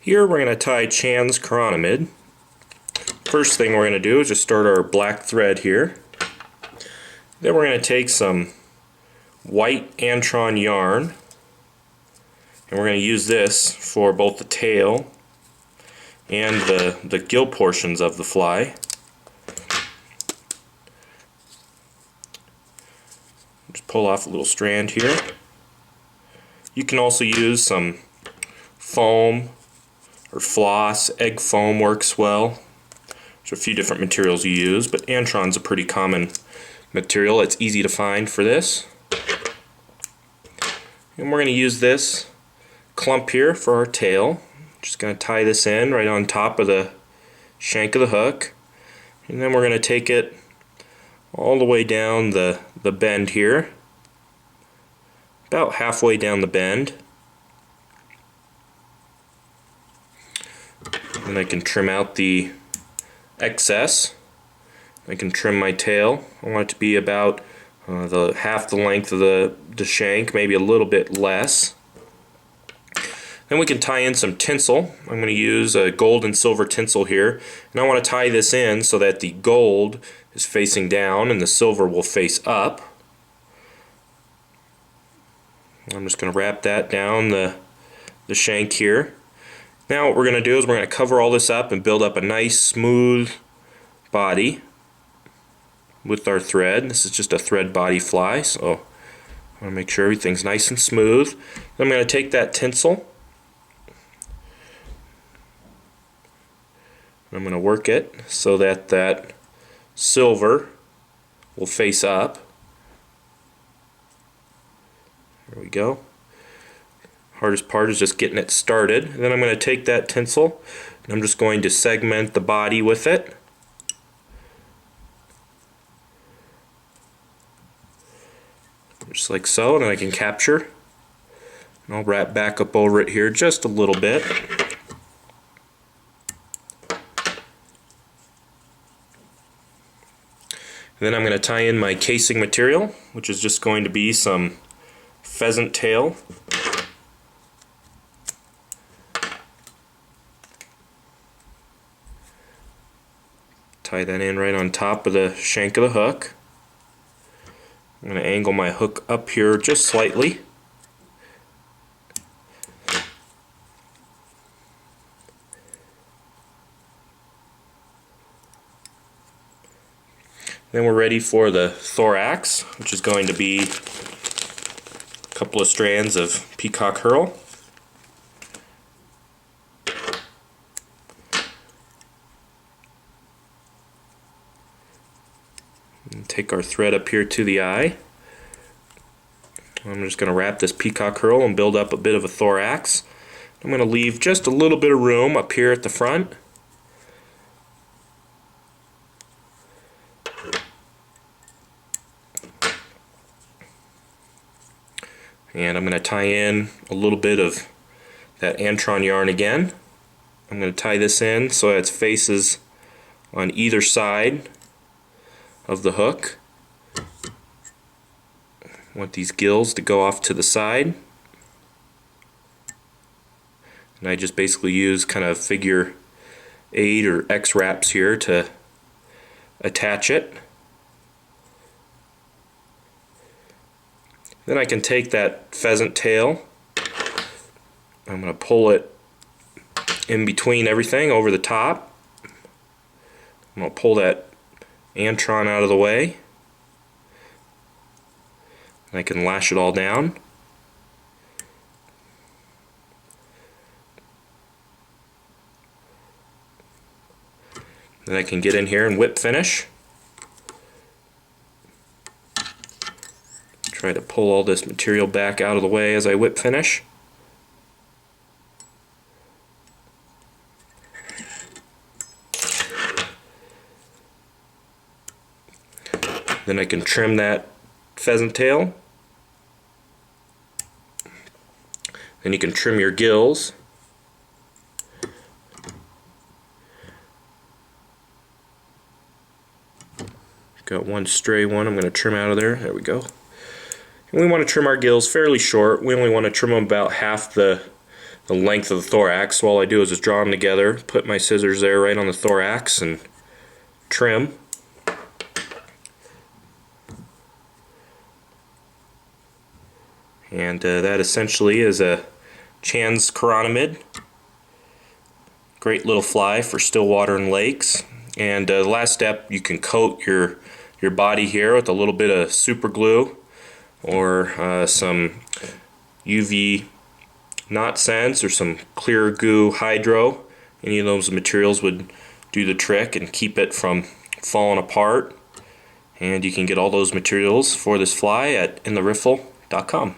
Here we're going to tie Chan's Chironomid. First thing we're going to do is just start our black thread here. Then we're going to take some white Antron yarn, and we're going to use this for both the tail and the gill portions of the fly. Just pull off a little strand here. You can also use some foam or floss. Egg foam works well. There's a few different materials you use, but Antron's a pretty common material. It's easy to find for this. And we're going to use this clump here for our tail. Just going to tie this in right on top of the shank of the hook. And then we're going to take it all the way down the bend here. About halfway down the bend. And I can trim out the excess. I can trim my tail. I want it to be about half the length of the shank, maybe a little bit less. Then we can tie in some tinsel. I'm going to use a gold and silver tinsel here, and I want to tie this in so that the gold is facing down and the silver will face up. I'm just going to wrap that down the shank here. Now what we're going to do is we're going to cover all this up and build up a nice smooth body with our thread. This is just a thread body fly, so I want to make sure everything's nice and smooth. Then I'm going to take that tinsel, and I'm going to work it so that that silver will face up. There we go. Hardest part is just getting it started. And then I'm going to take that tinsel and I'm just going to segment the body with it. Just like so, and then I can capture. And I'll wrap back up over it here just a little bit. And then I'm going to tie in my casing material, which is just going to be some pheasant tail. Tie that in right on top of the shank of the hook. I'm going to angle my hook up here just slightly. Then we're ready for the thorax, which is going to be a couple of strands of Peacock Herl. And take our thread up here to the eye. I'm just going to wrap this Peacock Herl and build up a bit of a thorax. I'm going to leave just a little bit of room up here at the front. And I'm going to tie in a little bit of that Antron yarn again. I'm going to tie this in so that it faces on either side of the hook. I want these gills to go off to the side. And I just basically use kind of figure 8 or X wraps here to attach it. Then I can take that pheasant tail, I'm going to pull it in between everything over the top. I'm going to pull that Antron out of the way. And I can lash it all down. Then I can get in here and whip finish. Try to pull all this material back out of the way as I whip finish. Then I can trim that pheasant tail. Then you can trim your gills. Got one stray one I'm going to trim out of there. There we go. And we want to trim our gills fairly short. We only want to trim them about half the the length of the thorax. So all I do is just draw them together, put my scissors there right on the thorax, and trim. And that essentially is a Chan's Chironomid. Great little fly for still water and lakes. And the last step, you can coat your body here with a little bit of super glue or some UV knot sense or some clear goo hydro. Any of those materials would do the trick and keep it from falling apart. And you can get all those materials for this fly at intheriffle.com.